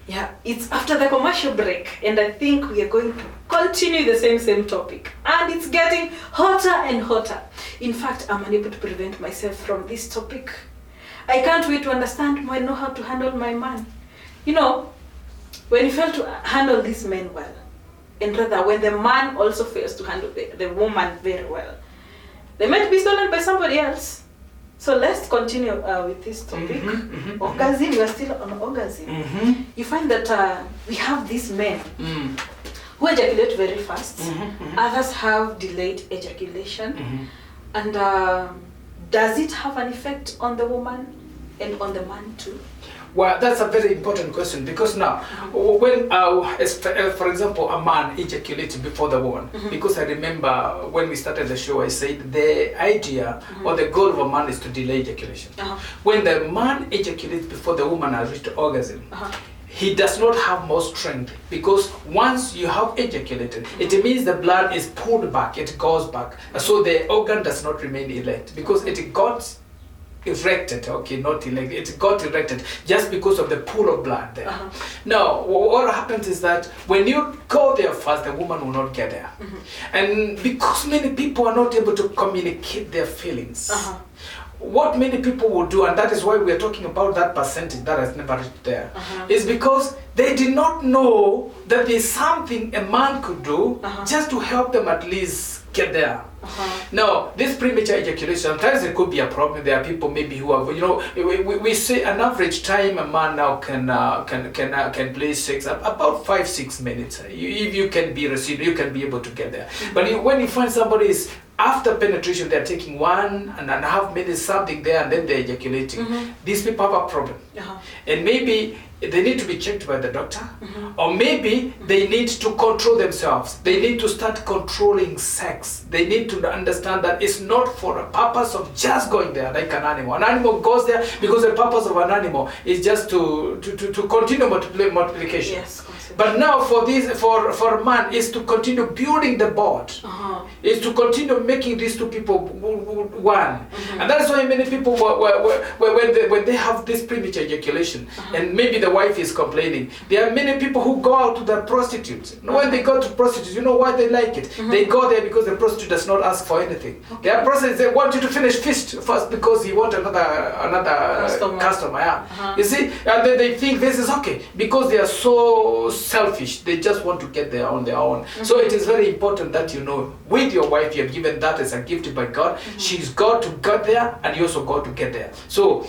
Yeah, it's after the commercial break, and I think we are going to continue the same topic, and it's getting hotter and hotter. In fact, I'm unable to prevent myself from this topic. I can't wait to understand I know how to handle my man. You know, when you fail to handle these men well, and rather when the man also fails to handle the woman very well, they might be stolen by somebody else. So let's continue with this topic. Orgasm, we are still on orgasm. You find that we have these men who ejaculate very fast. Others have delayed ejaculation. And does it have an effect on the woman and on the man too? Well, that's a very important question, because now, when, for example, a man ejaculating before the woman, because I remember when we started the show, I said the idea or the goal of a man is to delay ejaculation. When the man ejaculates before the woman has reached orgasm, he does not have more strength, because once you have ejaculated, it means the blood is pulled back, it goes back. So the organ does not remain erect, because it got erected, okay, not elected, it got erected just because of the pool of blood there. Now, what happens is that when you go there first, the woman will not get there. And because many people are not able to communicate their feelings, what many people will do, and that is why we are talking about that percentage that has never reached there, is because they did not know that there's something a man could do just to help them at least get there. Now, this premature ejaculation, sometimes it could be a problem. There are people maybe who have, you know, we say an average time a man now can play sex about 5-6 minutes. If you can be received, you can be able to get there. But when you find somebody is after penetration, they're taking 1.5 minutes something there, and then they're ejaculating. These people have a problem, and maybe they need to be checked by the doctor, or maybe they need to control themselves. They need to start controlling sex. They need to understand that it's not for a purpose of just going there like an animal. An animal goes there because the purpose of an animal is just to continue multiplication. Yes. But now for a man is to continue building the bond, is to continue making these two people one. And that's why many people, when they have this premature ejaculation, and maybe the wife is complaining, there are many people who go out to the prostitutes. When they go to prostitutes, you know why they like it? They go there because the prostitute does not ask for anything. There are prostitutes, they want you to finish feast first because you want another customer. You see, and then they think this is okay because they are so selfish. They just want to get there on their own. So it is very important that you know, with your wife, you have given that as a gift by God. She's got to get there, and you also got to get there. So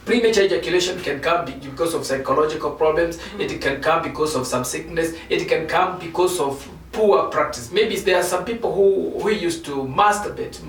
premature ejaculation can come because of psychological problems. It can come because of some sickness. It can come because of poor practice. Maybe there are some people who used to masturbate.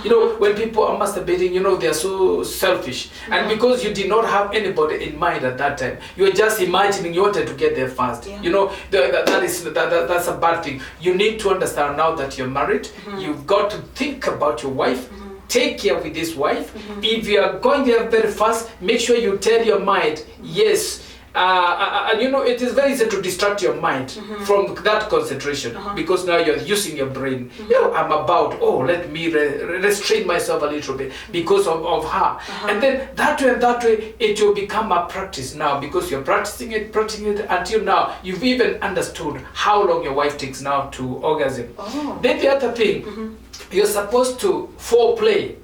You know, when people are masturbating, you know, they are so selfish. And because you did not have anybody in mind at that time, you were just imagining you wanted to get there fast. You know, that's a bad thing. You need to understand now that you're married, you've got to think about your wife. Take care with this wife. If you are going there very fast, make sure you tell your mind, yes. And you know, it is very easy to distract your mind from that concentration, because now you're using your brain. You know, I'm about, let me restrain myself a little bit because of her. And then that way, it will become a practice now, because you're practicing it until now you've even understood how long your wife takes now to orgasm. Then the other thing, you're supposed to foreplay.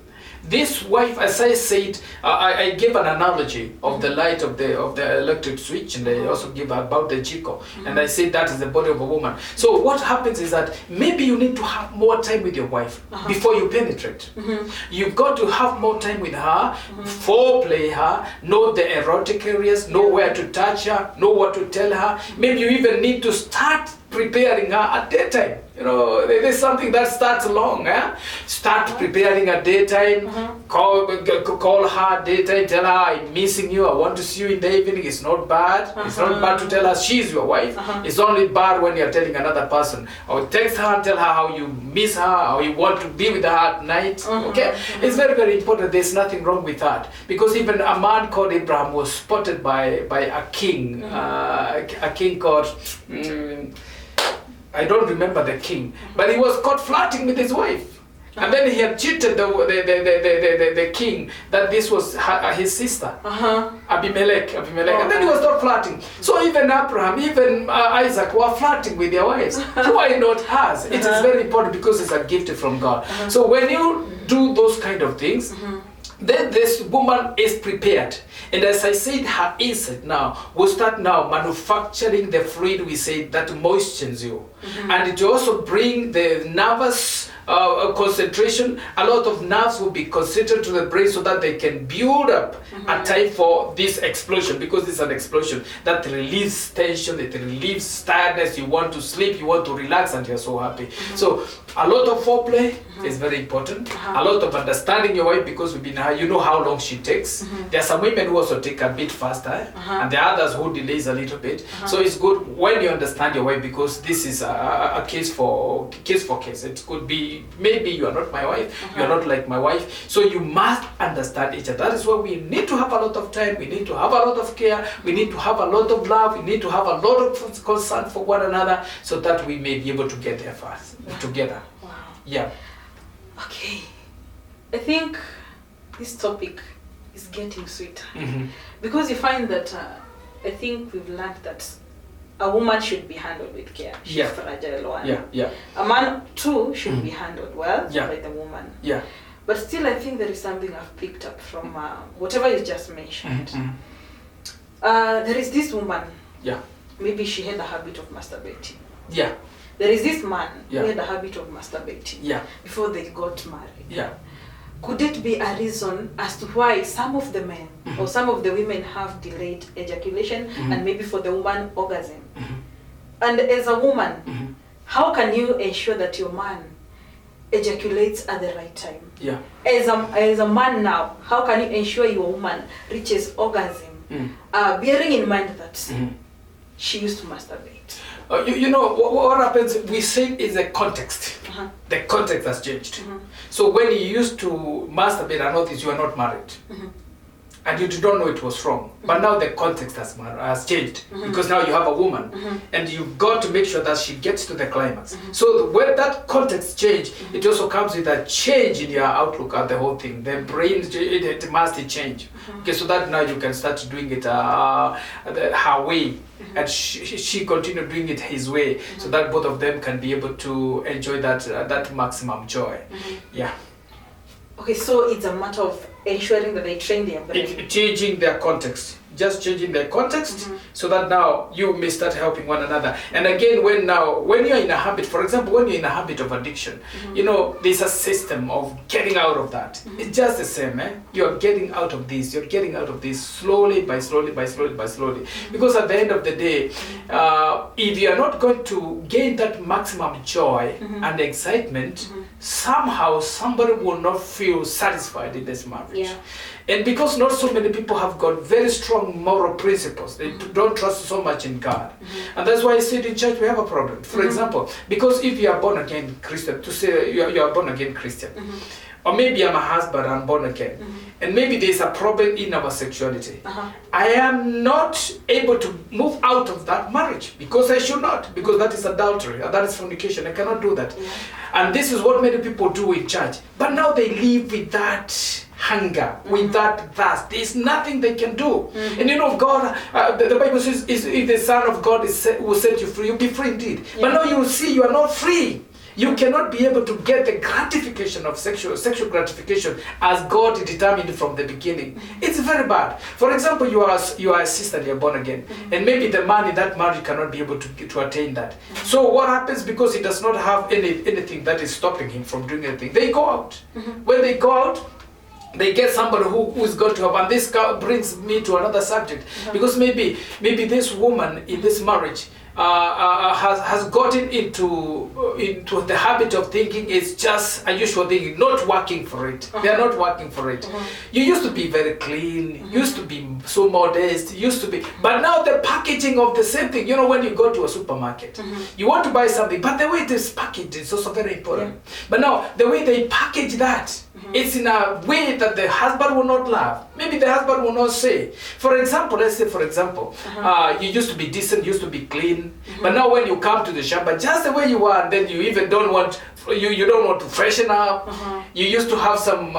This wife, as I said, I gave an analogy of the light of the electric switch, and I also give about the Chico, and I said that is the body of a woman. So what happens is that maybe you need to have more time with your wife before you penetrate. You've got to have more time with her, foreplay her, know the erotic areas, know where to touch her, know what to tell her. Maybe you even need to start preparing her at daytime. You know, there's something that starts long. Start preparing at daytime. Call her daytime. Tell her, I'm missing you. I want to see you in the evening. It's not bad. It's not bad to tell her she's your wife. It's only bad when you're telling another person. Or text her and tell her how you miss her, how you want to be with her at night. Okay? It's very, very important. There's nothing wrong with that. Because even a man called Abraham was spotted by a king. A king called... I don't remember the king, but he was caught flirting with his wife. And then he had cheated the king that this was his sister, Abimelech. And then he was not flirting. So even Abraham, even Isaac were flirting with their wives. Why not us? It is very important because it's a gift from God. So when you do those kind of things, then this woman is prepared. And as I said, her inside now will start now manufacturing the fluid we say that moistens you. And it also bring the nervous concentration. A lot of nerves will be concentrated to the brain so that they can build up a time for this explosion, because it's an explosion that relieves tension, it relieves tiredness, you want to sleep, you want to relax, and you're so happy. So a lot of foreplay is very important. A lot of understanding your wife, because we've been you know how long she takes. There are some women who also take a bit faster, and there are others who delays a little bit. So it's good when you understand your wife, because this is a case for case. It could be maybe you are not my wife, you are not like my wife, so you must understand each other. That is why we need to have a lot of time, we need to have a lot of care, we need to have a lot of love, we need to have a lot of concern for one another, so that we may be able to get there fast together. Wow. Yeah. Okay. I think this topic is getting sweeter, because you find that I think we've learned that a woman should be handled with care. She's fragile one. A man too should be handled well by the woman. But still, I think there is something I've picked up from whatever you just mentioned. There is this woman. Maybe she had a habit of masturbating. There is this man who had a habit of masturbating before they got married. Could it be a reason as to why some of the men or some of the women have delayed ejaculation and maybe for the woman orgasm? And as a woman, how can you ensure that your man ejaculates at the right time? As a man now, how can you ensure your woman reaches orgasm, bearing in mind that she used to masturbate? You know what happens, we say is a context. The context has changed. So when you used to masturbate and notice you are not married, and you don't know it was wrong, but now the context has changed, because now you have a woman, and you've got to make sure that she gets to the climax. So when that context change, it also comes with a change in your outlook at the whole thing. The brain, it must change. Okay, so that now you can start doing it her way, and she continue doing it his way, so that both of them can be able to enjoy that maximum joy. Okay, so it's a matter of ensuring that they train their brain. Changing their context. Just changing their context, so that now you may start helping one another. And again, when you're in a habit, for example, when you're in a habit of addiction, you know, there's a system of getting out of that. It's just the same, You're getting out of this, slowly by slowly. Because at the end of the day, if you are not going to gain that maximum joy and excitement, somehow somebody will not feel satisfied in this marriage. And because not so many people have got very strong moral principles, they don't trust so much in God. And that's why I said in church we have a problem. For example, because if you are born again Christian, to say you are born again Christian, or maybe I'm a husband, I'm born again, and maybe there's a problem in our sexuality. I am not able to move out of that marriage, because I should not, because that is adultery, that is fornication. I cannot do that. And this is what many people do in church. But now they live with that hunger, with that thirst. There's nothing they can do. And you know, God, the Bible says, if the Son of God will set you free, you'll be free indeed. But now you will see you are not free. You cannot be able to get the gratification of sexual gratification as God determined from the beginning. It's very bad. For example, you are a sister, you're born again, and maybe the man in that marriage cannot be able to attain that. So what happens, because he does not have anything that is stopping him from doing anything? They go out. When they go out, they get somebody who is going to help. And this brings me to another subject, because maybe this woman in this marriage has gotten into the habit of thinking it's just a usual thing, not working for it. They are not working for it. You used to be very clean, used to be so modest, used to be, but now the packaging of the same thing. You know, when you go to a supermarket, you want to buy something, but the way it is packaged is also very important. But now the way they package that It's in a way that the husband will not love. Maybe the husband will not say. For example, let's say, you used to be decent, used to be clean, but now when you come to the shamba, just the way you are, and then you even don't want, you don't want to freshen up. You used to have some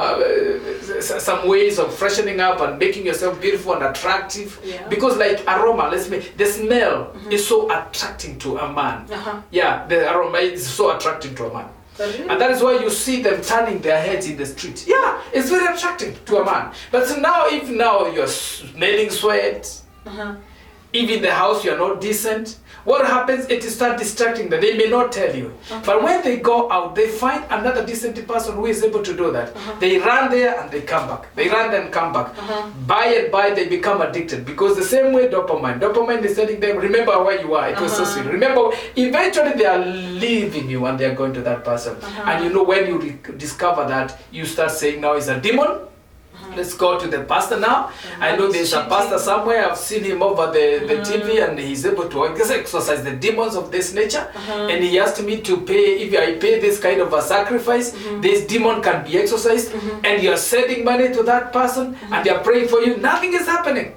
ways of freshening up and making yourself beautiful and attractive. Because like aroma, the smell is so attracting to a man. Yeah, the aroma is so attracting to a man. And that is why you see them turning their heads in the street. Yeah, it's very attractive to a man. But so now, if now you're smelling sweat, if in the house you're not decent, what happens? It starts distracting them. They may not tell you. But when they go out, they find another decent person who is able to do that. They run there and they come back. They run and come back. By and by, they become addicted. Because the same way dopamine is telling them, remember where you are. It was so sweet. Remember, eventually they are leaving you and they are going to that person. And you know, when you discover that, you start saying, now it's a demon. Let's go to the pastor now. I know there's a pastor somewhere. I've seen him over the TV, and he's able to exorcise the demons of this nature. And he asked me to pay, if I pay this kind of a sacrifice, this demon can be exorcised. And you're sending money to that person, and they're praying for you. Nothing is happening.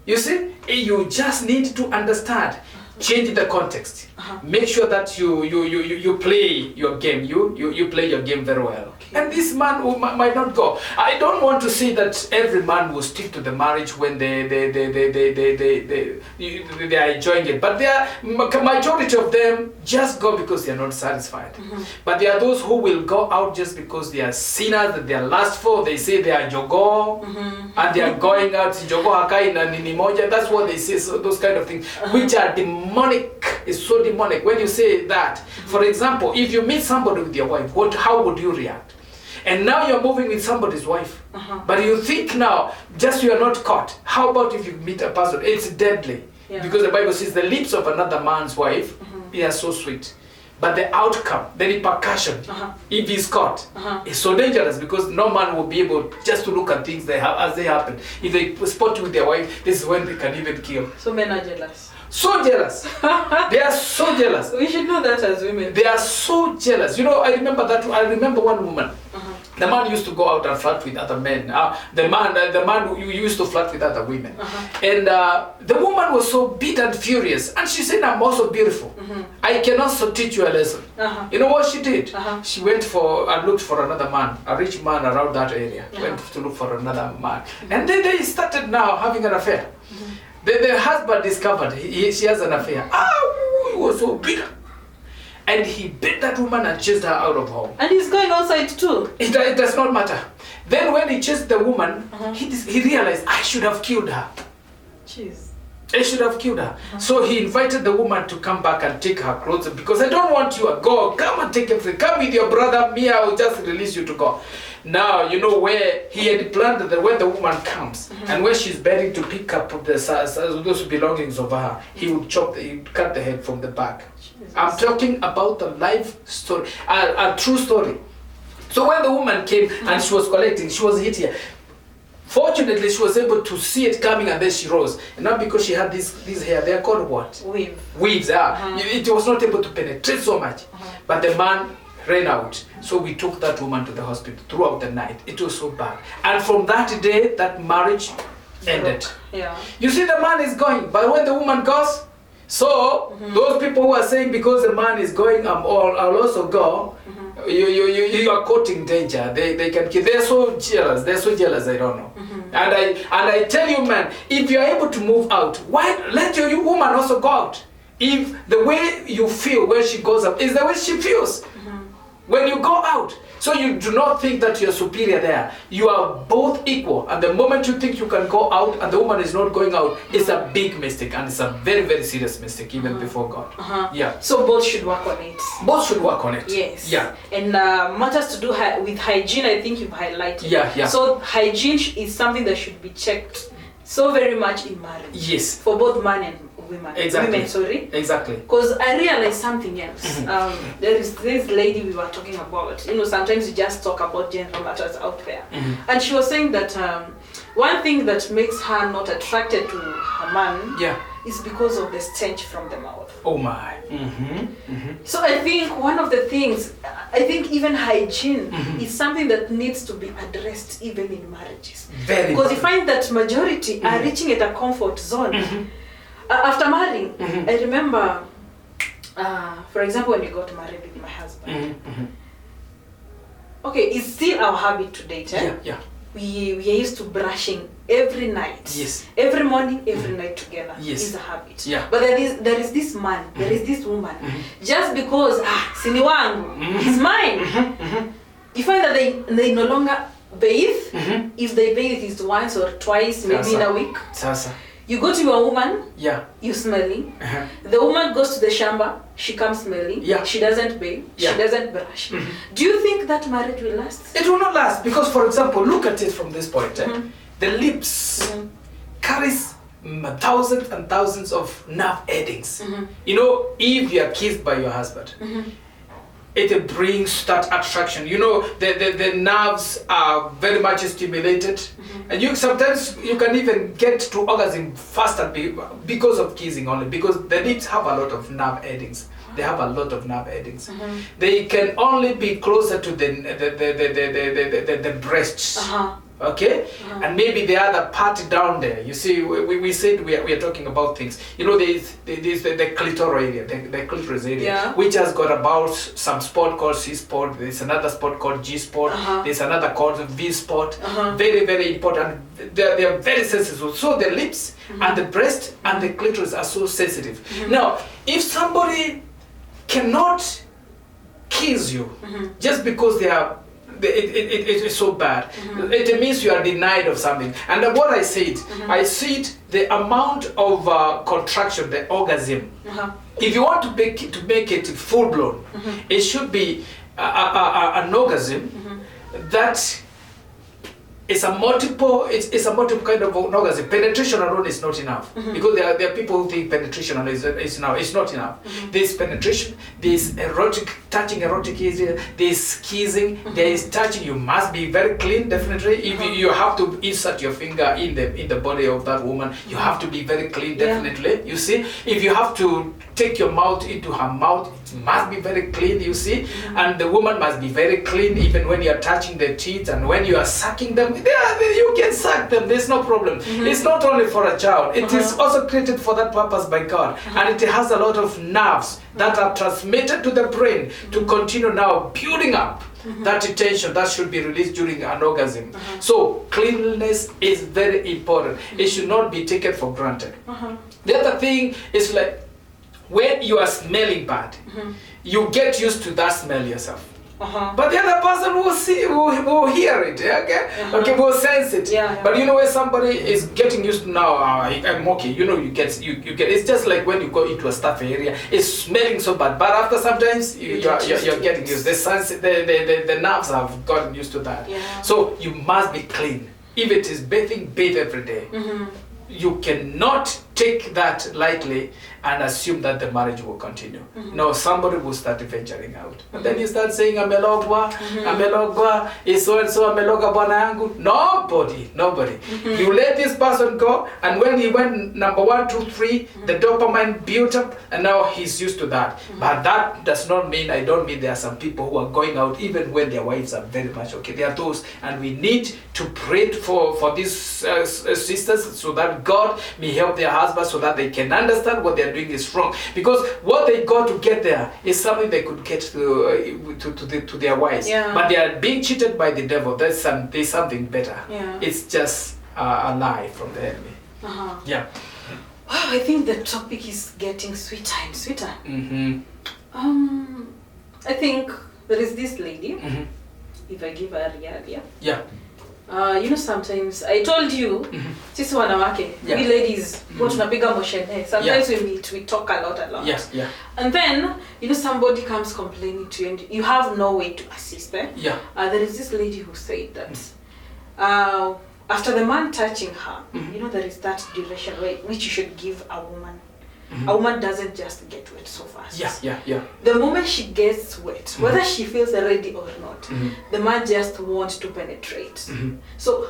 You see, you just need to understand. Change the context. Make sure that you play your game. You play your game very well. And this man might not go. I don't want to say that every man will stick to the marriage when they are enjoying it. But there are majority of them just go because they are not satisfied. But there are those who will go out just because they are sinners, that they are lustful. They say they are jogo, and they are going out jogo hakai na nini moja. That's what they say. So those kind of things, which are demonic. It's so demonic when you say that. For example, if you meet somebody with your wife, how would you react? And now you're moving with somebody's wife. But you think now, just you are not caught. How about if you meet a person? It's deadly. Because the Bible says the lips of another man's wife, they are so sweet. But the outcome, the repercussion, if he's caught, is so dangerous, because no man will be able just to look at things as they happen. If they spot you with their wife, this is when they can even kill. So men are jealous. So jealous. They are so jealous. We should know that as women. They are so jealous. You know, I remember one woman. The man used to go out and flirt with other men. The man who used to flirt with other women. And the woman was so beat and furious. And she said, I'm also beautiful. I can also teach you a lesson. You know what she did? She went and looked for another man, a rich man around that area. Went to look for another man. And then they started now having an affair. The husband discovered she has an affair. He was so bitter. And he beat that woman and chased her out of home. And he's going outside too. It does not matter. Then when he chased the woman, he realized, I should have killed her. Jeez. I should have killed her. So he invited the woman to come back and take her clothes, because I don't want you to go. Come and take everything. Come with your brother. Me, I will just release you to go. Now, you know where he had planned that when the woman comes and when she's begging to pick up those belongings of her, he would cut the head from the back. Jesus. I'm talking about a life story, a true story. So when the woman came and she was collecting, she was hit here. Fortunately, she was able to see it coming, and then she rose. And not because she had this hair, they are called what? Weaves, yeah. It was not able to penetrate so much. But the man ran out. So we took that woman to the hospital throughout the night. It was so bad. And from that day, that marriage ended. You see, the man is going, but when the woman goes, so those people who are saying because the man is going, I'll also go, you are courting danger. They can kill. They're so jealous. I don't know. And I tell you, man, if you are able to move out, why let your woman also go out? If the way you feel when she goes up is the way she feels when you go out. So you do not think that you're superior there. You are both equal. And the moment you think you can go out and the woman is not going out, it's a big mistake, and it's a very, very serious mistake even before God. Yeah. So both should work on it. Both should work on it. Yes. Yeah. And matters to do with hygiene, I think you've highlighted. Yeah. So hygiene is something that should be checked so very much in marriage. Yes. For both man and women. Exactly. Women, sorry. Exactly. Because I realized something else. There is this lady we were talking about. You know, sometimes you just talk about gender matters out there. And she was saying that one thing that makes her not attracted to a man is because of the stench from the mouth. Oh my. So I think one of the things, I think even hygiene is something that needs to be addressed even in marriages. Very Because you find that majority are reaching at a comfort zone. After marrying, I remember, for example, when we got married with my husband. Okay, it's still our habit to date. We are used to brushing every night. Yes. Every morning, every night together. Yes. Is a habit. Yeah. But there is this man, there is this woman. Just because sini wangu is mine. You find that they no longer bathe. If they bathe, it's once or twice, maybe in a week. Sasa. You go to your woman, Yeah. you smelling. The woman goes to the shamba, she comes smelling. Yeah. She doesn't bathe, she doesn't brush. Do you think that marriage will last? It will not last because, for example, look at it from this point. The lips carries thousands and thousands of nerve endings. You know, if you are kissed by your husband, it brings that attraction. You know, the nerves are very much stimulated, and you sometimes you can even get to orgasm faster because of kissing only, because the lips have a lot of nerve endings. They have a lot of nerve endings. They can only be closer to the breasts. Okay, and maybe the other part down there. You see, we said we are talking about things. You know, there's the clitoral area, the clitoris area, which has got about some spot called C spot. There's another spot called G spot. There's another called V spot. Very, very important. They are very sensitive. So the lips and the breast and the clitoris are so sensitive. Now, if somebody cannot kiss you just because it is so bad, it means you are denied of something. And what I said, I said the amount of contraction, the orgasm. If you want to make it full blown, it should be an orgasm that is a multiple. It's a multiple kind of orgasm. Penetration alone is not enough, because there are people who think penetration alone is enough. It's not enough. There's penetration. There's touching erotic area. There's kissing. There is touching. You must be very clean. Definitely, if you have to insert your finger in the body of that woman, you have to be very clean. Definitely, you see. If you have to take your mouth into her mouth, it must be very clean. You see, and the woman must be very clean. Even when you are touching the teeth and when you are sucking them. You can suck them, there's no problem. It's not only for a child, it is also created for that purpose by God. And it has a lot of nerves that are transmitted to the brain to continue now building up that tension that should be released during an orgasm. So cleanliness is very important. It should not be taken for granted. The other thing is, like, when you are smelling bad, you get used to that smell yourself. But the other person will hear it, okay, will sense it. But you know, when somebody is getting used to now, I'm okay. You know, you get. It's just like when you go into a staff area, it's smelling so bad. But after sometimes you're getting used. The nerves have gotten used to that. So you must be clean. If it is bathing, bathe every day. You cannot take that lightly and assume that the marriage will continue. No, somebody will start venturing out. And then you start saying, amelogwa, is so and so, ameloga bwana yangu. Nobody. You let this person go, and when he went number 1, 2, 3, the dopamine built up, and now he's used to that. But that does not mean, I don't mean there are some people who are going out even when their wives are very much okay. There are those, and we need to pray for these sisters so that God may help their husbands so that they can understand what they're doing is wrong. Because what they got to get there is something they could get to their wives. But they are being cheated by the devil. There's something better. It's just a lie from the enemy. Wow, I think the topic is getting sweeter and sweeter. I think there is this lady. If I give her a real, you know, sometimes I told you, sisi wanawake, we ladies, what tunapiga moshene. Sometimes we meet, we talk a lot. And then, you know, somebody comes complaining to you and you have no way to assist them. There is this lady who said that after the man touching her, you know, there is that duration which you should give a woman a woman doesn't just get wet so fast. Yeah. The moment she gets wet, whether she feels ready or not, the man just wants to penetrate. So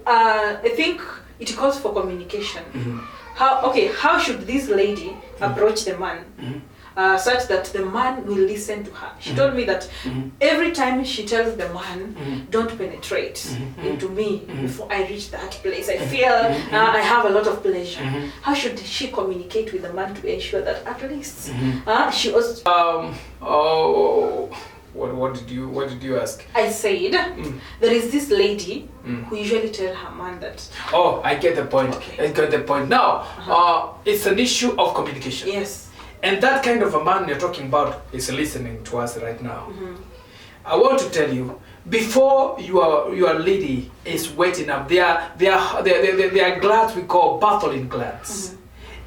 I think it calls for communication. How should this lady approach the man such that the man will listen to her? She told me that every time she tells the man, don't penetrate into me before I reach that place, I feel I have a lot of pleasure. How should she communicate with the man to ensure that at least she was... What did you ask? I said there is this lady who usually tell her man that... Oh, I get the point. Okay. I get the point. Now, it's an issue of communication. Yes. And that kind of a man you're talking about is listening to us right now. I want to tell you, before your lady is wet enough, they are glands we call Bartholin glands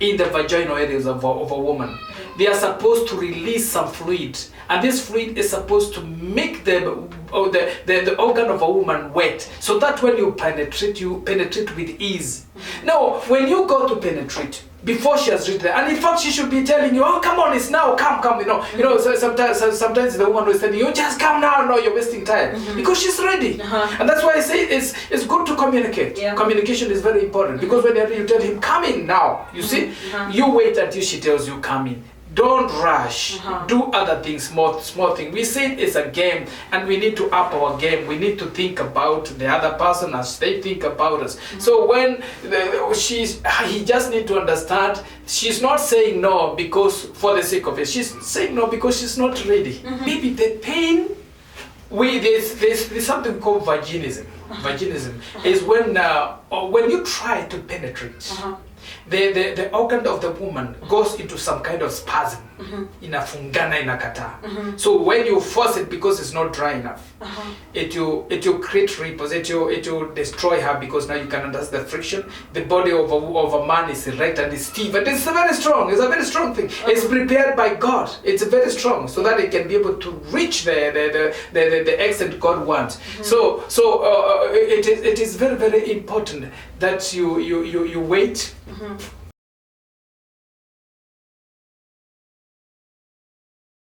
in the vaginal areas of a woman. They are supposed to release some fluid, and this fluid is supposed to make the organ of a woman wet, so that when you penetrate with ease. Now, when you go to penetrate, before she has reached there, and in fact she should be telling you, oh, come on, it's now, come, so sometimes the woman will say, you just come now, no, you're wasting time, because she's ready. And that's why I say it's good to communicate. Communication is very important, because when you tell him, come in now, you see, you wait until she tells you, come in. Don't rush. Do other things, small things. We say it's a game, and we need to up our game. We need to think about the other person as they think about us. So when he just need to understand, she's not saying no because for the sake of it. She's saying no because she's not ready. Maybe the pain. There's something called vaginism. Vaginism is when you try to penetrate. The organ of the woman goes into some kind of spasm, inafungana inakata. So when you force it because it's not dry enough, it will create ripples, it will destroy her, because now you can understand the friction. The body of a man is erect and is stiff, and it's very strong. It's a very strong thing. It's prepared by God. It's very strong, so that it can be able to reach the extent God wants. So it is very, very important that you wait